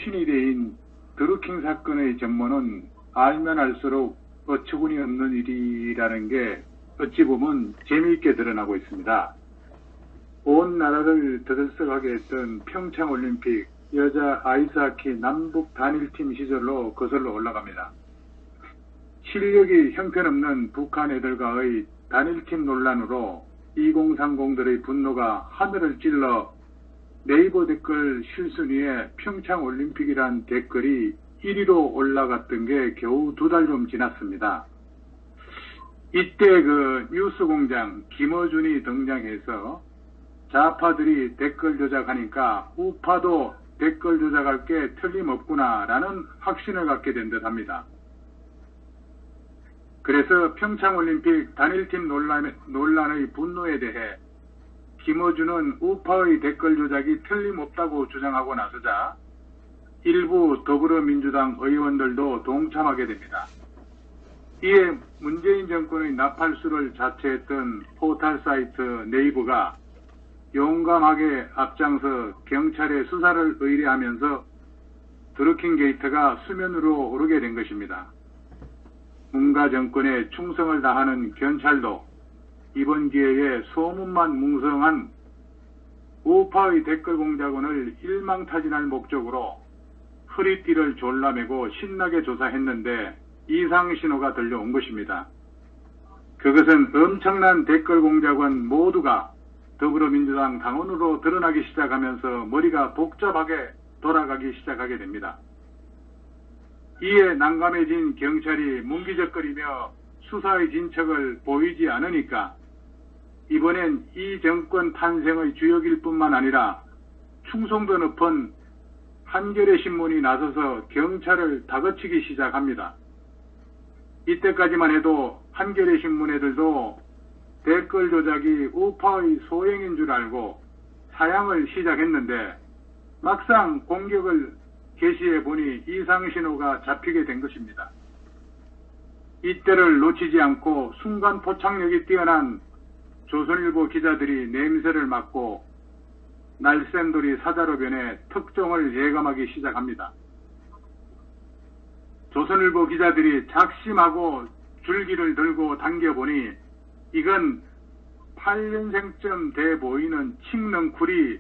신이 대인 드루킹 사건의 전모는 알면 알수록 어처구니 없는 일이라는 게 어찌 보면 재미있게 드러나고 있습니다. 온 나라를 들썩하게 했던 평창올림픽 여자 아이스하키 남북 단일팀 시절로 거슬러 올라갑니다. 실력이 형편없는 북한 애들과의 단일팀 논란으로 2030들의 분노가 하늘을 찔러 네이버 댓글 실순위에 평창올림픽이란 댓글이 1위로 올라갔던 게 겨우 2달 좀 지났습니다. 이때 그 뉴스공장 김어준이 등장해서 좌파들이 댓글 조작하니까 우파도 댓글 조작할 게 틀림없구나라는 확신을 갖게 된 듯합니다. 그래서 평창올림픽 단일팀 논란의 분노에 대해 김어준은 우파의 댓글 조작이 틀림없다고 주장하고 나서자 일부 더불어민주당 의원들도 동참하게 됩니다. 이에 문재인 정권의 나팔수를 자처했던 포털 사이트 네이버가 용감하게 앞장서 경찰에 수사를 의뢰하면서 드루킹 게이트가 수면으로 오르게 된 것입니다. 문가 정권에 충성을 다하는 경찰도 이번 기회에 소문만 뭉성한 우파의 댓글 공작원을 일망타진할 목적으로 허리띠를 졸라매고 신나게 조사했는데 이상신호가 들려온 것입니다. 그것은 엄청난 댓글 공작원 모두가 더불어민주당 당원으로 드러나기 시작하면서 머리가 복잡하게 돌아가기 시작하게 됩니다. 이에 난감해진 경찰이 문기적거리며 수사의 진척을 보이지 않으니까 이번엔 이 정권 탄생의 주역일 뿐만 아니라 충성도 높은 한겨레 신문이 나서서 경찰을 다그치기 시작합니다. 이때까지만 해도 한겨레 신문 애들도 댓글 조작이 우파의 소행인 줄 알고 사양을 시작했는데 막상 공격을 개시해 보니 이상신호가 잡히게 된 것입니다. 이때를 놓치지 않고 순간 포착력이 뛰어난 조선일보 기자들이 냄새를 맡고 날쌘돌이 사자로 변해 특종을 예감하기 시작합니다. 조선일보 기자들이 작심하고 줄기를 들고 당겨보니 이건 8년생쯤 돼 보이는 칡넝쿨이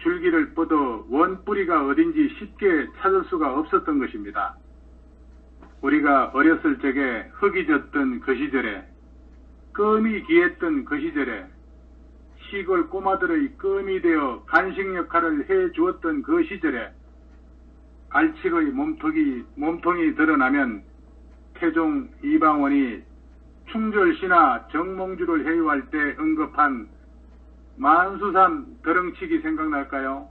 줄기를 뻗어 원뿌리가 어딘지 쉽게 찾을 수가 없었던 것입니다. 우리가 어렸을 적에 흙이 졌던 그 시절에, 껌이 귀했던 그 시절에, 시골 꼬마들의 껌이 되어 간식 역할을 해주었던 그 시절에 알칡의 몸통이 드러나면 태종 이방원이 충절시나 정몽주를 회유할 때 언급한 만수산 더렁치기 생각날까요?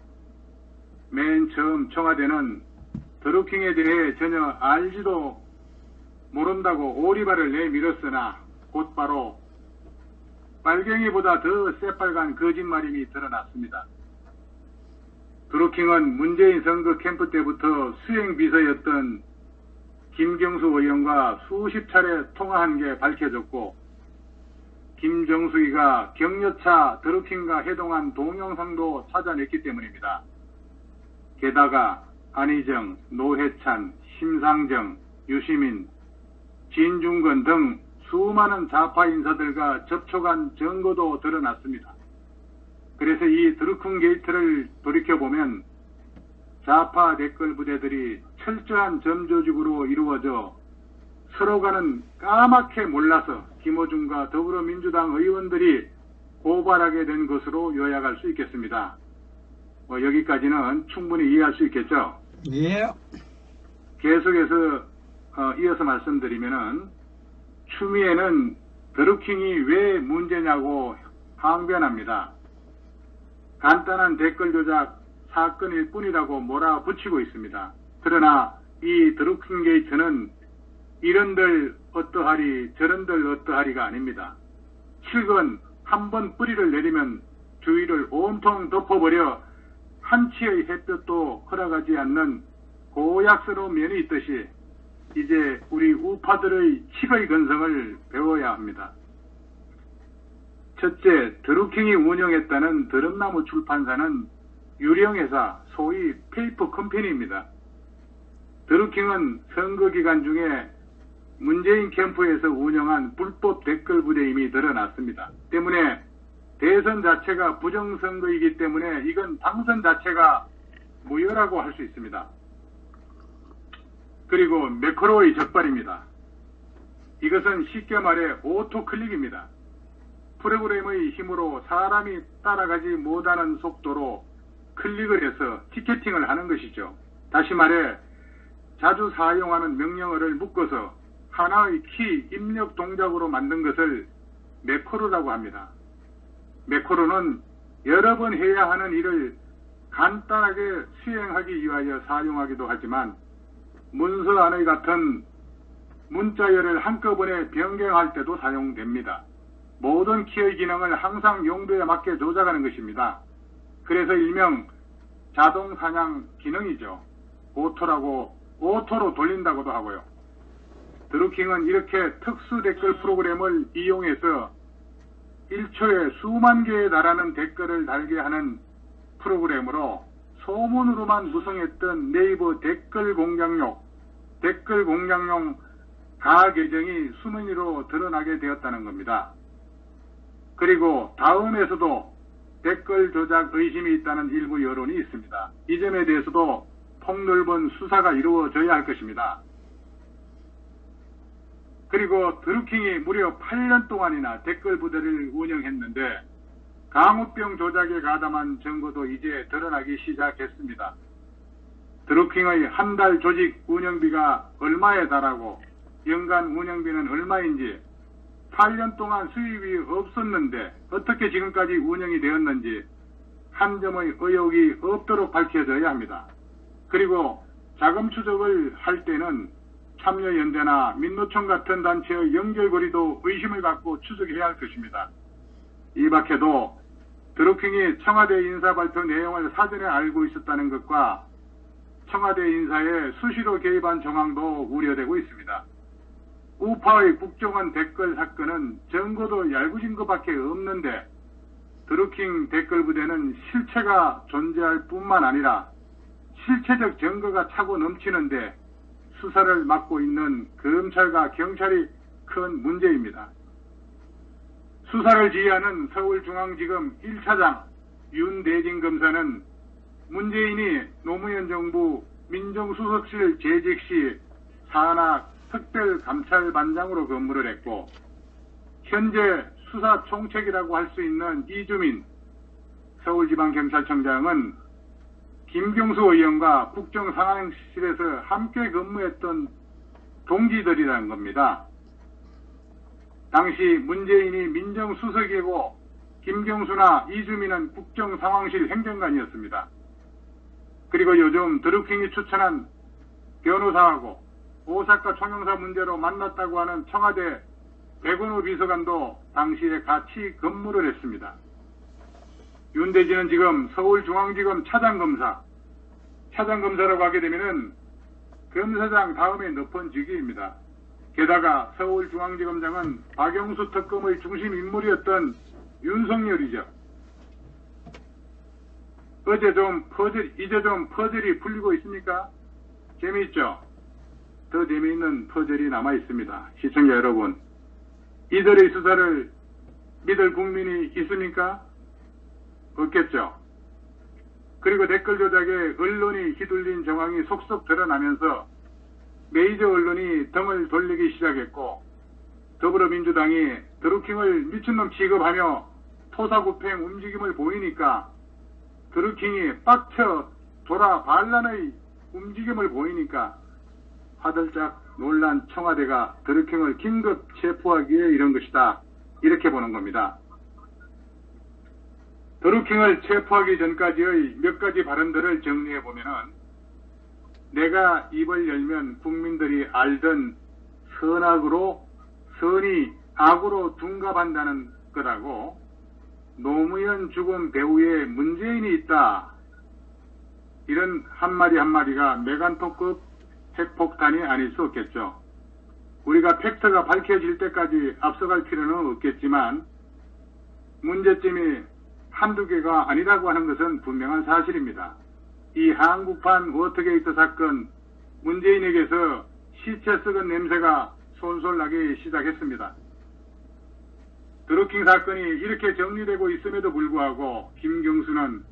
맨 처음 청와대는 드루킹에 대해 전혀 알지도 모른다고 오리발을 내밀었으나 곧바로 빨갱이보다 더 새빨간 거짓말임이 드러났습니다. 드루킹은 문재인 선거 캠프 때부터 수행비서였던 김경수 의원과 수십 차례 통화한 게 밝혀졌고 김정수기가 격려차 드루킹과 해동한 동영상도 찾아냈기 때문입니다. 게다가 안희정, 노회찬, 심상정, 유시민, 진중권 등 수많은 좌파 인사들과 접촉한 증거도 드러났습니다. 그래서 이 드루킹 게이트를 돌이켜보면 좌파 댓글 부대들이 철저한 점조직으로 이루어져 서로가는 까맣게 몰라서 김어준과 더불어민주당 의원들이 고발하게 된 것으로 요약할 수 있겠습니다. 여기까지는 충분히 이해할 수 있겠죠? 예. 계속해서 이어서 말씀드리면은 추미애는 드루킹이 왜 문제냐고 항변합니다. 간단한 댓글 조작 사건일 뿐이라고 몰아붙이고 있습니다. 그러나 이 드루킹 게이트는 이런들 어떠하리 저런들 어떠하리가 아닙니다. 칡은 한 번 뿌리를 내리면 주위를 온통 덮어버려 한치의 햇볕도 허락하지 않는 고약스러운 면이 있듯이 이제 우리 우파들의 칡의 근성을 배워야 합니다. 첫째, 드루킹이 운영했다는 드럼나무 출판사는 유령회사, 소위 페이퍼 컴퍼니입니다. 드루킹은 선거 기간 중에 문재인 캠프에서 운영한 불법 댓글 부대임이 드러났습니다. 때문에 대선 자체가 부정선거이기 때문에 이건 당선 자체가 무효라고 할 수 있습니다. 그리고 매크로의 적발입니다. 이것은 쉽게 말해 오토클릭입니다. 프로그램의 힘으로 사람이 따라가지 못하는 속도로 클릭을 해서 티켓팅을 하는 것이죠. 다시 말해 자주 사용하는 명령어를 묶어서 하나의 키 입력 동작으로 만든 것을 매크로라고 합니다. 매크로는 여러 번 해야 하는 일을 간단하게 수행하기 위하여 사용하기도 하지만 문서 안의 같은 문자열을 한꺼번에 변경할 때도 사용됩니다. 모든 키의 기능을 항상 용도에 맞게 조작하는 것입니다. 그래서 일명 자동 사냥 기능이죠. 오토로 돌린다고도 하고요. 드루킹은 이렇게 특수 댓글 프로그램을 이용해서 1초에 수만 개에 달하는 댓글을 달게 하는 프로그램으로 소문으로만 무성했던 네이버 댓글 공략용 가계정이 수면위로 드러나게 되었다는 겁니다. 그리고 다음에서도 댓글 조작 의심이 있다는 일부 여론이 있습니다. 이 점에 대해서도 폭넓은 수사가 이루어져야 할 것입니다. 그리고 드루킹이 무려 8년 동안이나 댓글 부대를 운영했는데 강우병 조작에 가담한 증거도 이제 드러나기 시작했습니다. 드루킹의 한 달 조직 운영비가 얼마에 달하고 연간 운영비는 얼마인지 8년 동안 수입이 없었는데 어떻게 지금까지 운영이 되었는지 한 점의 의혹이 없도록 밝혀져야 합니다. 그리고 자금 추적을 할 때는 참여연대나 민노총 같은 단체의 연결고리도 의심을 갖고 추적해야 할 것입니다. 이 밖에도 드루킹이 청와대 인사 발표 내용을 사전에 알고 있었다는 것과 청와대 인사에 수시로 개입한 정황도 우려되고 있습니다. 우파의 국정원 댓글 사건은 증거도 얄궂은 것밖에 없는데 드루킹 댓글 부대는 실체가 존재할 뿐만 아니라 실체적 증거가 차고 넘치는데 수사를 맡고 있는 검찰과 경찰이 큰 문제입니다. 수사를 지휘하는 서울중앙지검 1차장 윤대진 검사는 문재인이 노무현 정부 민정수석실 재직 시 산하 특별감찰반장으로 근무를 했고 현재 수사총책이라고 할 수 있는 이주민 서울지방경찰청장은 김경수 의원과 국정상황실에서 함께 근무했던 동기들이라는 겁니다. 당시 문재인이 민정수석이고 김경수나 이주민은 국정상황실 행정관이었습니다. 그리고 요즘 드루킹이 추천한 변호사하고 오사카 총영사 문제로 만났다고 하는 청와대 백운호 비서관도 당시에 같이 근무를 했습니다. 윤대진은 지금 서울중앙지검 차장검사라고 하게 되면은 검사장 다음에 높은 직위입니다. 게다가 서울중앙지검장은 박영수 특검의 중심 인물이었던 윤석열이죠. 이제 좀 퍼즐이 풀리고 있습니까? 재미있죠? 더 재미있는 퍼즐이 남아 있습니다. 시청자 여러분, 이들의 수사를 믿을 국민이 있습니까? 없겠죠. 그리고 댓글 조작에 언론이 휘둘린 정황이 속속 드러나면서 메이저 언론이 등을 돌리기 시작했고 더불어민주당이 드루킹을 미친놈 취급하며 토사구팽 움직임을 보이니까 드루킹이 빡쳐 돌아 반란의 움직임을 보이니까 화들짝 놀란 청와대가 드루킹을 긴급 체포하기 위해 이런 것이다. 이렇게 보는 겁니다. 드루킹을 체포하기 전까지의 몇 가지 발언들을 정리해보면은 내가 입을 열면 국민들이 알던 선이 악으로 둔갑한다는 거라고 노무현 죽음 배후에 문재인이 있다. 이런 한마디 한마디가 메간토급 핵폭탄이 아닐 수 없겠죠. 우리가 팩트가 밝혀질 때까지 앞서갈 필요는 없겠지만 문제점이 한두 개가 아니라고 하는 것은 분명한 사실입니다. 이 한국판 워터게이트 사건, 문재인에게서 시체 썩은 냄새가 솔솔 나기 시작했습니다. 드루킹 사건이 이렇게 정리되고 있음에도 불구하고 김경수는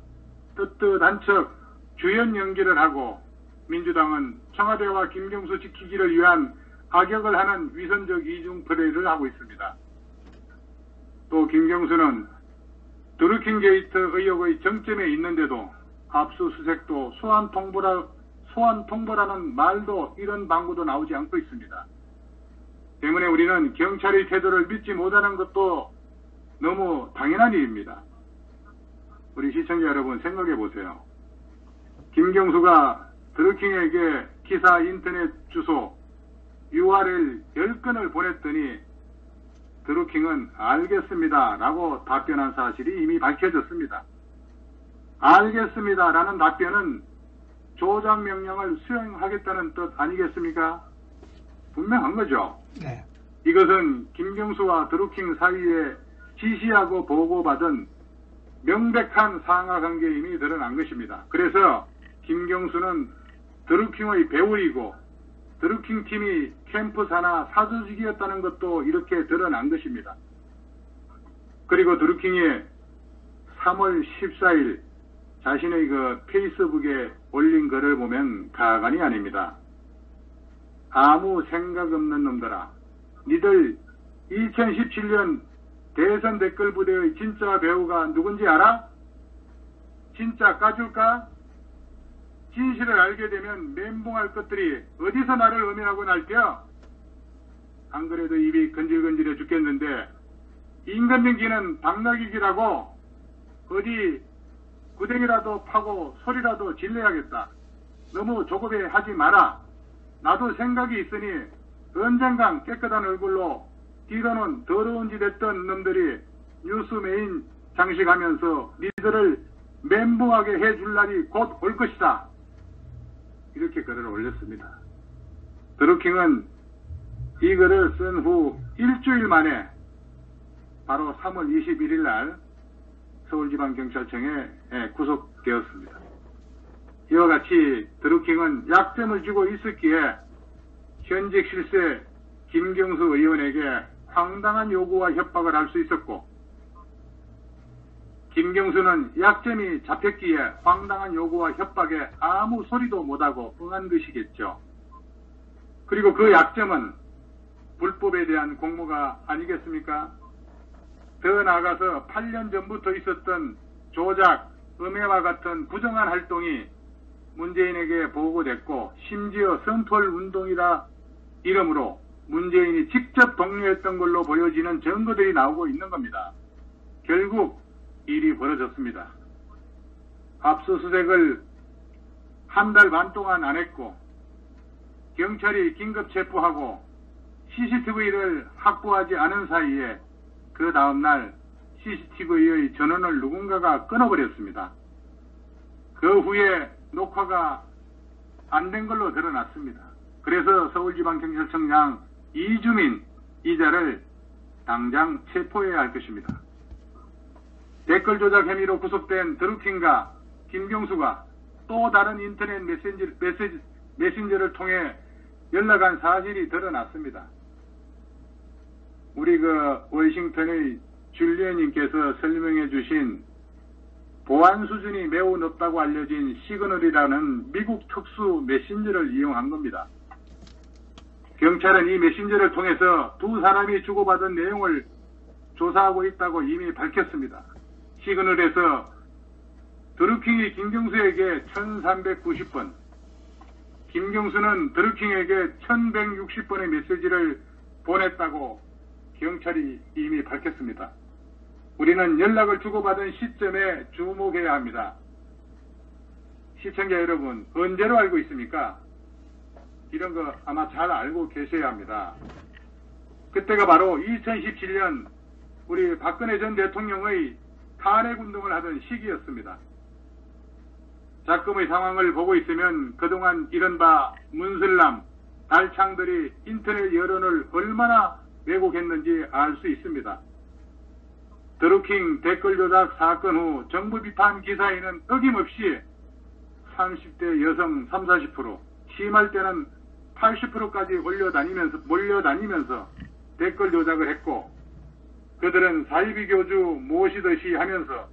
떳떳한 척 주연 연기를 하고 민주당은 청와대와 김경수 지키기를 위한 악역을 하는 위선적 이중 플레이를 하고 있습니다. 또 김경수는 드루킹 게이트 의혹의 정점에 있는데도 압수수색도 소환 통보라는 말도 이런 방구도 나오지 않고 있습니다. 때문에 우리는 경찰의 태도를 믿지 못하는 것도 너무 당연한 일입니다. 우리 시청자 여러분 생각해 보세요. 김경수가 드루킹에게 기사 인터넷 주소 URL 10건을 보냈더니 드루킹은 알겠습니다 라고 답변한 사실이 이미 밝혀졌습니다. 알겠습니다 라는 답변은 조작 명령을 수행하겠다는 뜻 아니겠습니까? 분명한 거죠. 네. 이것은 김경수와 드루킹 사이에 지시하고 보고받은 명백한 상하관계임이 드러난 것입니다. 그래서 김경수는 드루킹의 배우이고 드루킹 팀이 캠프 산하 사조직이었다는 것도 이렇게 드러난 것입니다. 그리고 드루킹이 3월 14일 자신의 그 페이스북에 올린 글을 보면 가관이 아닙니다. 아무 생각 없는 놈들아. 니들 2017년 대선 댓글 부대의 진짜 배우가 누군지 알아? 진짜 까줄까? 진실을 알게 되면 멘붕할 것들이 어디서 나를 음해하고 날뛰어? 안 그래도 입이 건질건질해 죽겠는데 인간연기는 당나귀기라고 어디 구덩이라도 파고 소리라도 질러야겠다. 너무 조급해 하지 마라. 나도 생각이 있으니 언젠간 깨끗한 얼굴로 뒤로는 더러운 짓 했던 놈들이 뉴스 메인 장식하면서 니들을 멘붕하게 해줄 날이 곧 올 것이다. 이렇게 글을 올렸습니다. 드루킹은 이 글을 쓴 후 일주일 만에 바로 3월 21일 날 서울지방경찰청에 구속되었습니다. 이와 같이 드루킹은 약점을 쥐고 있었기에 현직 실세 김경수 의원에게 황당한 요구와 협박을 할 수 있었고 김경수는 약점이 잡혔기에 황당한 요구와 협박에 아무 소리도 못하고 응한 것이겠죠. 그리고 그 약점은 불법에 대한 공모가 아니겠습니까? 더 나아가서 8년 전부터 있었던 조작, 음해와 같은 부정한 활동이 문재인에게 보고됐고 심지어 성털 운동이라 이름으로 문재인이 직접 독려했던 걸로 보여지는 증거들이 나오고 있는 겁니다. 결국 일이 벌어졌습니다. 압수수색을 한 달 반 동안 안 했고 경찰이 긴급 체포하고 CCTV를 확보하지 않은 사이에 그 다음날 CCTV의 전원을 누군가가 끊어버렸습니다. 그 후에 녹화가 안 된 걸로 드러났습니다. 그래서 서울지방경찰청장 이주민 이자를 당장 체포해야 할 것입니다. 댓글 조작 혐의로 구속된 드루킹과 김경수가 또 다른 인터넷 메신저를 통해 연락한 사실이 드러났습니다. 우리 워싱턴의 줄리언님께서 설명해 주신 보안 수준이 매우 높다고 알려진 시그널이라는 미국 특수 메신저를 이용한 겁니다. 경찰은 이 메신저를 통해서 두 사람이 주고받은 내용을 조사하고 있다고 이미 밝혔습니다. 시그널에서 드루킹이 김경수에게 1390번, 김경수는 드루킹에게 1160번의 메시지를 보냈다고 경찰이 이미 밝혔습니다. 우리는 연락을 주고받은 시점에 주목해야 합니다. 시청자 여러분, 언제로 알고 있습니까? 이런 거 아마 잘 알고 계셔야 합니다. 그때가 바로 2017년 우리 박근혜 전 대통령의 탄핵운동을 하던 시기였습니다. 작금의 상황을 보고 있으면 그동안 이른바 문슬람, 달창들이 인터넷 여론을 얼마나 왜곡했는지 알 수 있습니다. 드루킹 댓글 조작 사건 후 정부 비판 기사에는 어김없이 30대 여성 30-40%, 심할 때는 80%까지 몰려다니면서 댓글 조작을 했고, 그들은 사이비 교주 모시듯이 하면서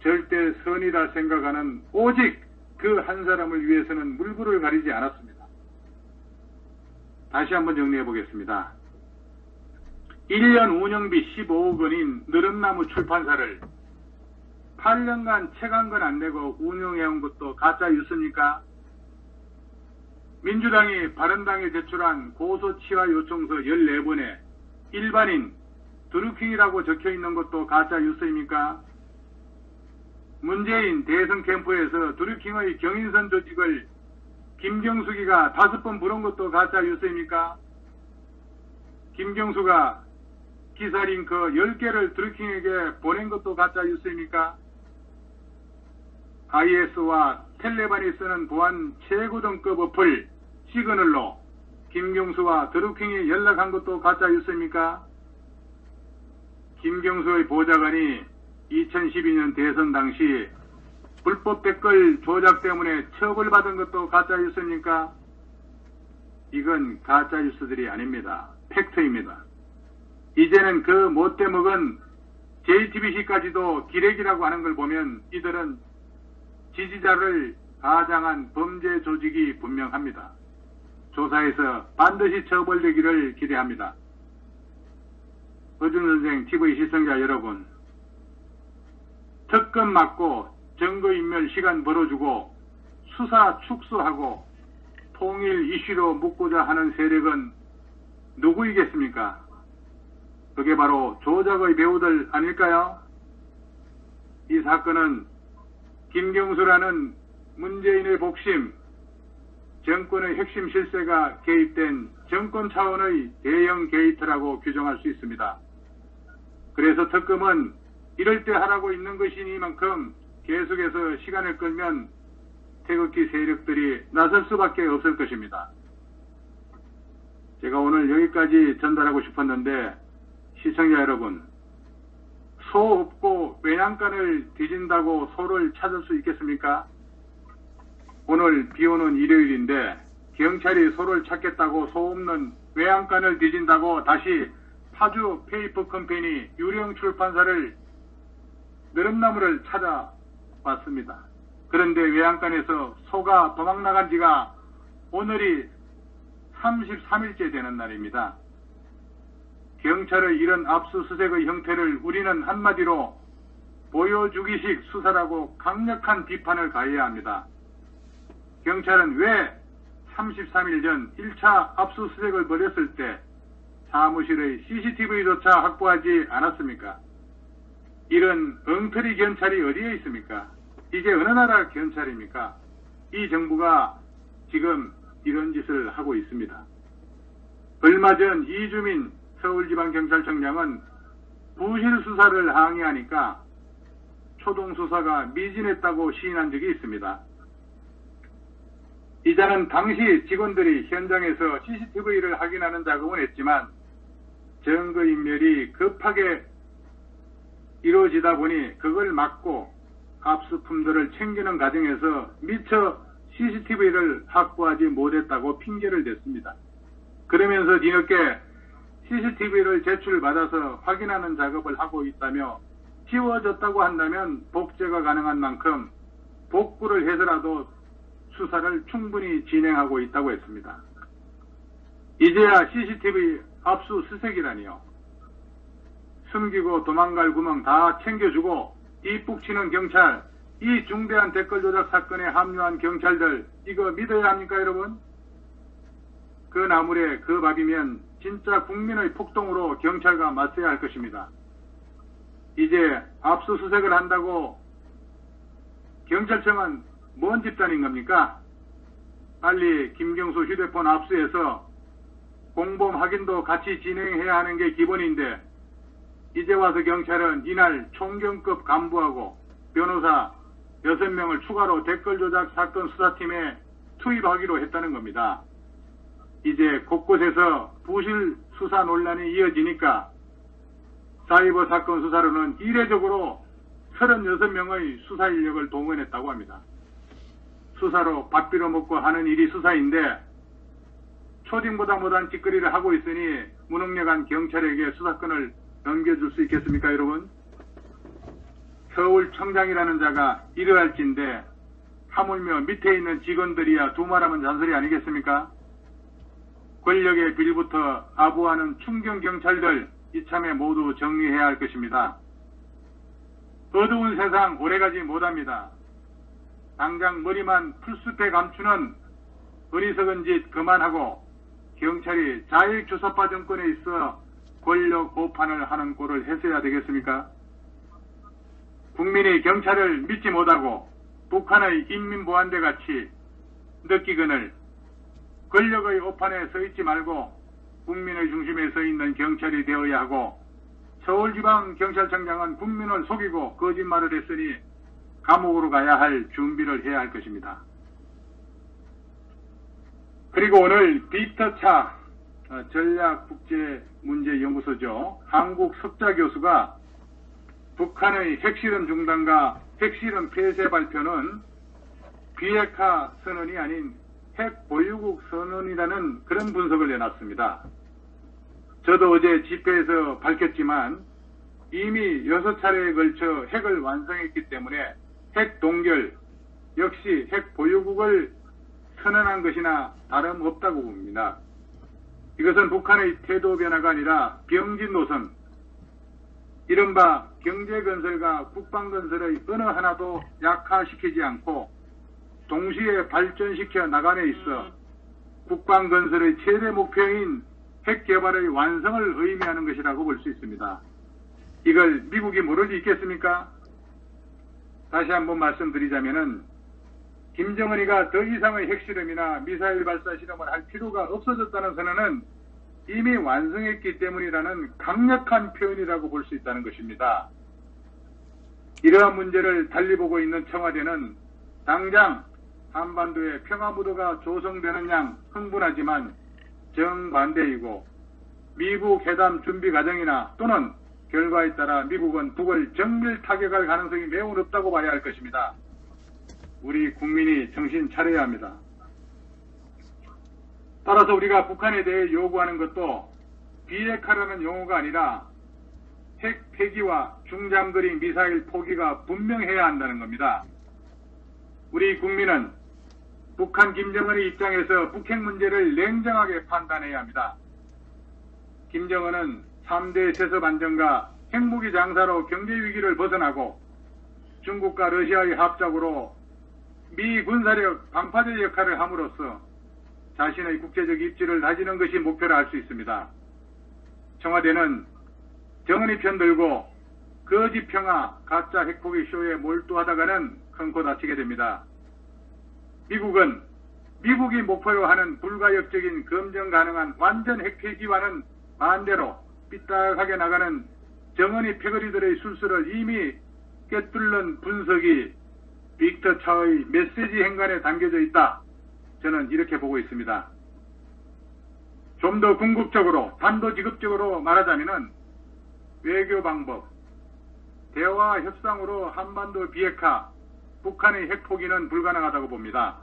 절대 선이다 생각하는 오직 그 한 사람을 위해서는 물불을 가리지 않았습니다. 다시 한번 정리해 보겠습니다. 1년 운영비 15억 원인 느릅나무 출판사를 8년간 책 한 권 안 내고 운영해온 것도 가짜 뉴스입니까? 민주당이 바른당에 제출한 고소치하 요청서 14번에 일반인 드루킹이라고 적혀있는 것도 가짜 뉴스입니까? 문재인 대선 캠프에서 드루킹의 경인선 조직을 김경수기가 5번 부른 것도 가짜 뉴스입니까? 김경수가 기사 링크 10개를 드루킹에게 보낸 것도 가짜 뉴스입니까? IS와 텔레반이 쓰는 보안 최고등급 어플 시그널로 김경수와 드루킹이 연락한 것도 가짜 뉴스입니까? 김경수의 보좌관이 2012년 대선 당시 불법 댓글 조작 때문에 처벌받은 것도 가짜 뉴스입니까? 이건 가짜 뉴스들이 아닙니다. 팩트입니다. 이제는 그 못되먹은 JTBC까지도 기레기라고 하는 걸 보면 이들은 지지자를 가장한 범죄 조직이 분명합니다. 조사에서 반드시 처벌되기를 기대합니다. 어준선생 TV 시청자 여러분, 특검 막고 증거인멸 시간 벌어주고 수사 축소하고 통일 이슈로 묶고자 하는 세력은 누구이겠습니까? 그게 바로 조작의 배우들 아닐까요? 이 사건은 김경수라는 문재인의 복심, 정권의 핵심 실세가 개입된 정권 차원의 대형 게이트라고 규정할 수 있습니다. 그래서 특검은 이럴 때 하라고 있는 것이니만큼 계속해서 시간을 끌면 태극기 세력들이 나설 수밖에 없을 것입니다. 제가 오늘 여기까지 전달하고 싶었는데 시청자 여러분, 소 없고 외양간을 뒤진다고 소를 찾을 수 있겠습니까? 오늘 비오는 일요일인데 경찰이 소를 찾겠다고 소 없는 외양간을 뒤진다고 다시 파주 페이퍼 컴퍼니 유령 출판사를 느릅나무를 찾아왔습니다. 그런데 외양간에서 소가 도망나간 지가 오늘이 33일째 되는 날입니다. 경찰의 이런 압수수색의 형태를 우리는 한마디로 보여주기식 수사라고 강력한 비판을 가해야 합니다. 경찰은 왜 33일 전 1차 압수수색을 벌였을 때 사무실의 CCTV조차 확보하지 않았습니까? 이런 엉터리 경찰이 어디에 있습니까? 이게 어느 나라 경찰입니까? 이 정부가 지금 이런 짓을 하고 있습니다. 얼마 전 이주민 서울지방경찰청장은 부실 수사를 항의하니까 초동수사가 미진했다고 시인한 적이 있습니다. 이자는 당시 직원들이 현장에서 CCTV를 확인하는 작업은 했지만 증거인멸이 급하게 이루어지다 보니 그걸 막고 압수품들을 챙기는 과정에서 미처 CCTV를 확보하지 못했다고 핑계를 댔습니다. 그러면서 뒤늦게 CCTV를 제출받아서 확인하는 작업을 하고 있다며 지워졌다고 한다면 복제가 가능한 만큼 복구를 해서라도 수사를 충분히 진행하고 있다고 했습니다. 이제야 CCTV 압수수색이라니요. 숨기고 도망갈 구멍 다 챙겨주고 뒷북치는 경찰, 이 중대한 댓글 조작 사건에 합류한 경찰들, 이거 믿어야 합니까 여러분? 그 나물에 그 밥이면 진짜 국민의 폭동으로 경찰과 맞서야 할 것입니다. 이제 압수수색을 한다고 경찰청은 뭔 집단인 겁니까? 빨리 김경수 휴대폰 압수해서 공범 확인도 같이 진행해야 하는 게 기본인데 이제 와서 경찰은 이날 총경급 간부하고 변호사 6명을 추가로 댓글 조작 사건 수사팀에 투입하기로 했다는 겁니다. 이제 곳곳에서 부실 수사 논란이 이어지니까 사이버 사건 수사로는 이례적으로 36명의 수사 인력을 동원했다고 합니다. 수사로 밥 빌어먹고 하는 일이 수사인데 초딩보다 못한 짓거리를 하고 있으니 무능력한 경찰에게 수사권을 넘겨줄 수 있겠습니까, 여러분? 서울청장이라는 자가 이러할진데 하물며 밑에 있는 직원들이야 두말하면 잔소리 아니겠습니까? 권력의 빌부터 아부하는 충경경찰들 이참에 모두 정리해야 할 것입니다. 어두운 세상 오래가지 못합니다. 당장 머리만 풀숲에 감추는 어리석은 짓 그만하고 경찰이 자익주사파 정권에 있어 권력 오판을 하는 꼴을 했어야 되겠습니까? 국민이 경찰을 믿지 못하고 북한의 인민보안대 같이 느끼거늘 권력의 오판에 서 있지 말고 국민의 중심에 서 있는 경찰이 되어야 하고 서울지방경찰청장은 국민을 속이고 거짓말을 했으니 감옥으로 가야 할 준비를 해야 할 것입니다. 그리고 오늘 빅터차 전략국제문제연구소죠. 한국 석자 교수가 북한의 핵실험 중단과 핵실험 폐쇄 발표는 비핵화 선언이 아닌 핵 보유국 선언이라는 그런 분석을 내놨습니다. 저도 어제 집회에서 밝혔지만 이미 6차례에 걸쳐 핵을 완성했기 때문에 핵 동결 역시 핵 보유국을 선언한 것이나 다름없다고 봅니다. 이것은 북한의 태도 변화가 아니라 병진 노선, 이른바 경제건설과 국방건설의 어느 하나도 약화시키지 않고 동시에 발전시켜 나감에 있어 국방건설의 최대 목표인 핵개발의 완성을 의미하는 것이라고 볼 수 있습니다. 이걸 미국이 모를 수 있겠습니까? 다시 한번 말씀드리자면은 김정은이가 더 이상의 핵실험이나 미사일 발사 실험을 할 필요가 없어졌다는 선언은 이미 완성했기 때문이라는 강력한 표현이라고 볼 수 있다는 것입니다. 이러한 문제를 달리 보고 있는 청와대는 당장 한반도에 평화무드가 조성되는 양 흥분하지만 정반대이고 미국 회담 준비 과정이나 또는 결과에 따라 미국은 북을 정밀 타격할 가능성이 매우 높다고 봐야 할 것입니다. 우리 국민이 정신 차려야 합니다. 따라서 우리가 북한에 대해 요구하는 것도 비핵화라는 용어가 아니라 핵 폐기와 중장거리 미사일 포기가 분명해야 한다는 겁니다. 우리 국민은 북한 김정은의 입장에서 북핵 문제를 냉정하게 판단해야 합니다. 김정은은 3대 세습 안정과 핵무기 장사로 경제 위기를 벗어나고 중국과 러시아의 합작으로 미 군사력 방파제 역할을 함으로써 자신의 국제적 입지를 다지는 것이 목표라 할 수 있습니다. 청와대는 정은이 편들고 거짓 평화, 가짜 핵포기 쇼에 몰두하다가는 큰 코 다치게 됩니다. 미국은 미국이 목표로 하는 불가역적인 검증 가능한 완전 핵폐기와는 반대로 삐딱하게 나가는 정은이 패거리들의 술수를 이미 꿰뚫는 분석이 빅터차의 메시지 행간에 담겨져 있다. 저는 이렇게 보고 있습니다. 좀 더 궁극적으로 단도직입적으로 말하자면 외교 방법, 대화 협상으로 한반도 비핵화, 북한의 핵포기는 불가능하다고 봅니다.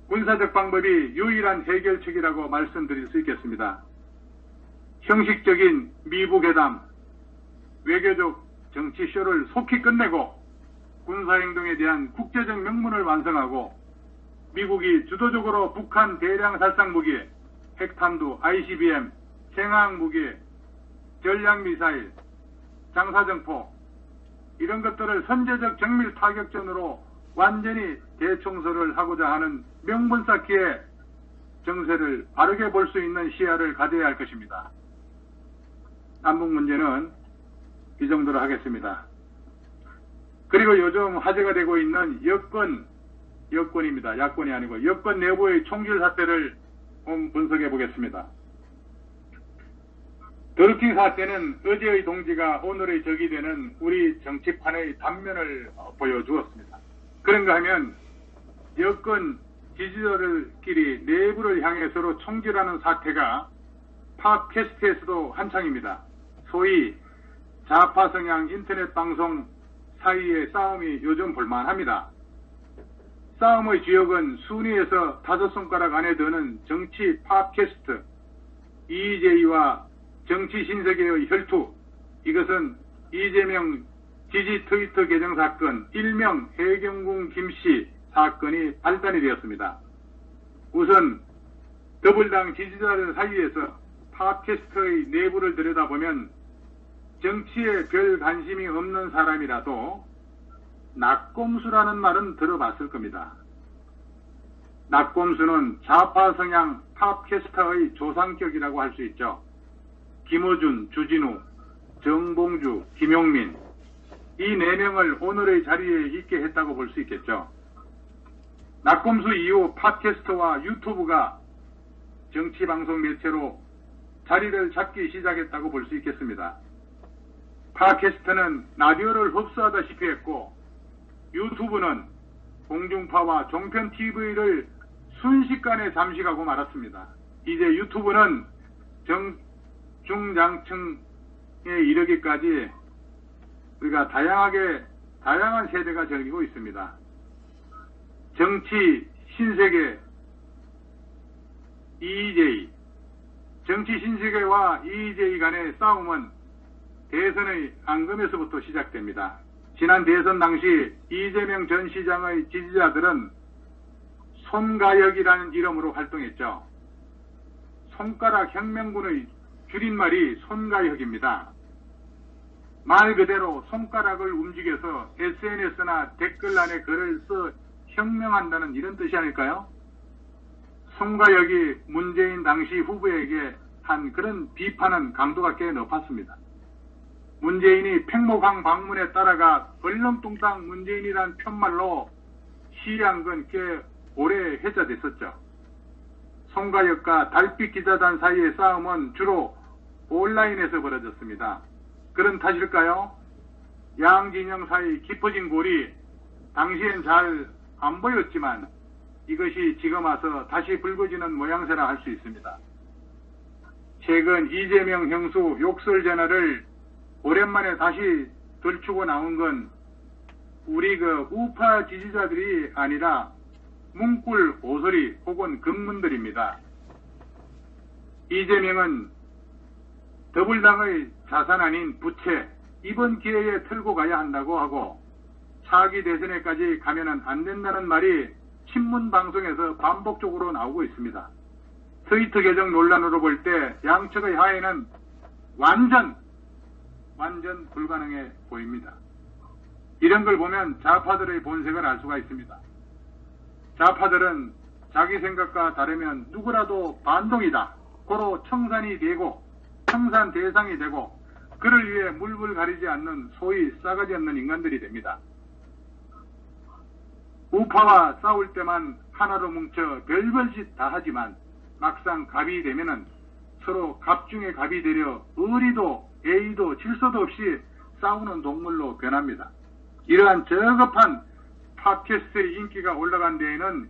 군사적 방법이 유일한 해결책이라고 말씀드릴 수 있겠습니다. 형식적인 미북 회담, 외교적 정치쇼를 속히 끝내고 군사행동에 대한 국제적 명분을 완성하고 미국이 주도적으로 북한 대량 살상무기, 핵탄두, ICBM, 생화학무기, 전략미사일, 장사정포 이런 것들을 선제적 정밀 타격전으로 완전히 대청소를 하고자 하는 명분 쌓기에 정세를 바르게 볼 수 있는 시야를 가져야 할 것입니다. 남북 문제는 이 정도로 하겠습니다. 그리고 요즘 화제가 되고 있는 여권입니다. 야권이 아니고 여권 내부의 총질 사태를 분석해 보겠습니다. 드루킹 사태는 어제의 동지가 오늘의 적이 되는 우리 정치판의 단면을 보여주었습니다. 그런가 하면 여권 지지자들끼리 내부를 향해 서로 총질하는 사태가 팟캐스트에서도 한창입니다. 소위 좌파 성향 인터넷 방송 사이의 싸움이 요즘 볼만합니다. 싸움의 주역은 순위에서 5손가락 안에 드는 정치 팟캐스트, EJ와 정치 신세계의 혈투. 이것은 이재명 지지 트위터 계정 사건, 일명 해경궁 김씨 사건이 발단이 되었습니다. 우선 더불당 지지자들 사이에서 팟캐스트의 내부를 들여다보면 정치에 별 관심이 없는 사람이라도 낙곰수라는 말은 들어봤을 겁니다. 낙곰수는 좌파 성향 팟캐스터의 조상격이라고 할 수 있죠. 김어준, 주진우, 정봉주, 김용민, 이 4명을 오늘의 자리에 있게 했다고 볼 수 있겠죠. 낙곰수 이후 팟캐스트와 유튜브가 정치방송 매체로 자리를 잡기 시작했다고 볼 수 있겠습니다. 팟캐스트는 라디오를 흡수하다시피 했고, 유튜브는 공중파와 종편 TV를 순식간에 잠식하고 말았습니다. 이제 유튜브는 중장층에 이르기까지 우리가 다양한 세대가 즐기고 있습니다. 정치 신세계 EJ, 정치 신세계와 EJ 간의 싸움은 대선의 앙금에서부터 시작됩니다. 지난 대선 당시 이재명 전 시장의 지지자들은 손가역이라는 이름으로 활동했죠. 손가락 혁명군의 줄임말이 손가역입니다. 말 그대로 손가락을 움직여서 SNS나 댓글란에 글을 써 혁명한다는 이런 뜻이 아닐까요? 손가역이 문재인 당시 후보에게 한 그런 비판은 강도가 꽤 높았습니다. 문재인이 팽목항 방문에 따라가 얼렁뚱땅 문재인이란 편말로 시위한 건 꽤 오래 회자됐었죠. 손가역과 달빛 기자단 사이의 싸움은 주로 온라인에서 벌어졌습니다. 그런 탓일까요? 양 진영 사이 깊어진 골이 당시엔 잘 안 보였지만 이것이 지금 와서 다시 불거지는 모양새라 할 수 있습니다. 최근 이재명 형수 욕설 전화를 오랜만에 다시 들추고 나온 건 우리 우파 지지자들이 아니라 문꿀 오소리 혹은 금문들입니다. 이재명은 더불당의 자산 아닌 부채, 이번 기회에 털고 가야 한다고 하고 차기 대선에까지 가면은 안 된다는 말이 신문 방송에서 반복적으로 나오고 있습니다. 트위터 계정 논란으로 볼 때 양측의 하해는 완전 불가능해 보입니다. 이런 걸 보면 좌파들의 본색을 알 수가 있습니다. 좌파들은 자기 생각과 다르면 누구라도 반동이다. 고로 청산이 되고 청산 대상이 되고 그를 위해 물불 가리지 않는 소위 싸가지 없는 인간들이 됩니다. 우파와 싸울 때만 하나로 뭉쳐 별별 짓 다 하지만 막상 갑이 되면은 서로 갑 중에 갑이 되려 의리도 예의도 질서도 없이 싸우는 동물로 변합니다. 이러한 저급한 팟캐스트의 인기가 올라간 데에는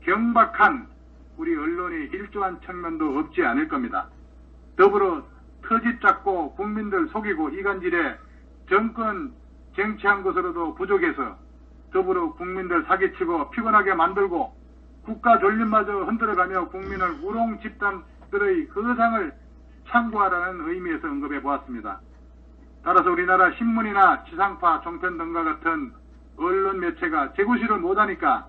경박한 우리 언론이 일조한 측면도 없지 않을 겁니다. 더불어 터집 잡고 국민들 속이고 이간질에 정권 쟁취한 것으로도 부족해서 더불어 국민들 사기치고 피곤하게 만들고 국가 존립마저 흔들어가며 국민을 우롱 집단들의 거상을 참고하라는 의미에서 언급해 보았습니다. 따라서 우리나라 신문이나 지상파, 종편 등과 같은 언론 매체가 재구시를 못하니까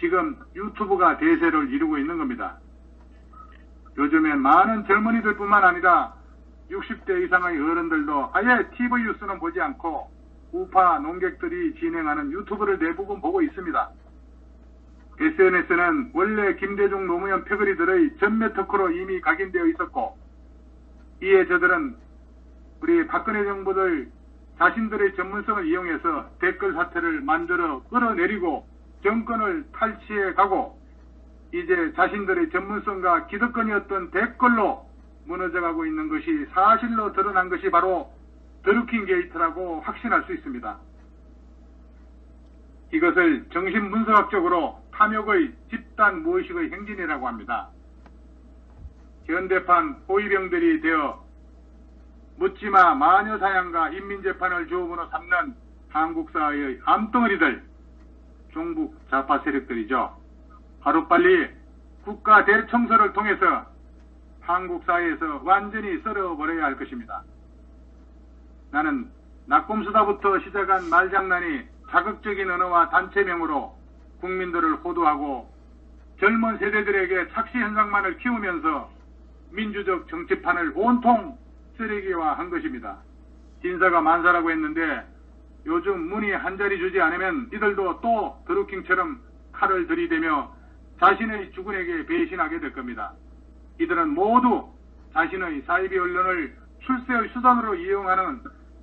지금 유튜브가 대세를 이루고 있는 겁니다. 요즘엔 많은 젊은이들뿐만 아니라 60대 이상의 어른들도 아예 TV 뉴스는 보지 않고 우파 농객들이 진행하는 유튜브를 대부분 보고 있습니다. SNS는 원래 김대중 노무현 패거리들의 전매 특허로 이미 각인되어 있었고 이에 저들은 우리 박근혜 정부들 자신들의 전문성을 이용해서 댓글 사태를 만들어 끌어내리고 정권을 탈취해 가고 이제 자신들의 전문성과 기득권이었던 댓글로 무너져가고 있는 것이 사실로 드러난 것이 바로 드루킹 게이트라고 확신할 수 있습니다. 이것을 정신분석학적으로 탐욕의 집단 무의식의 행진이라고 합니다. 현대판 호위병들이 되어 묻지마 마녀사냥과 인민재판을 주어번호 삼는 한국사회의 암덩어리들, 종북 좌파 세력들이죠. 하루빨리 국가 대청소를 통해서 한국 사회에서 완전히 썰어버려야 할 것입니다. 나는 낙곰수다부터 시작한 말장난이 자극적인 언어와 단체명으로 국민들을 호도하고 젊은 세대들에게 착시 현상만을 키우면서 민주적 정치판을 온통 쓰레기화한 것입니다. 인사가 만사라고 했는데 요즘 문이 한 자리 주지 않으면 이들도 또 드루킹처럼 칼을 들이대며 자신의 주군에게 배신하게 될 겁니다. 이들은 모두 자신의 사이비 언론을 출세의 수단으로 이용하는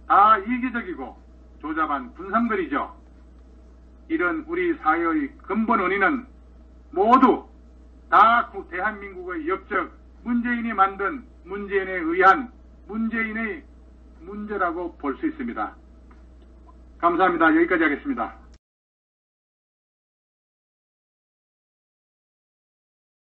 다 이기적이고 조잡한 군상들이죠. 이런 우리 사회의 근본 원인은 모두 다 대한민국의 역적 문재인이 만든 문재인에 의한 문재인의 문제라고 볼 수 있습니다. 감사합니다. 여기까지 하겠습니다.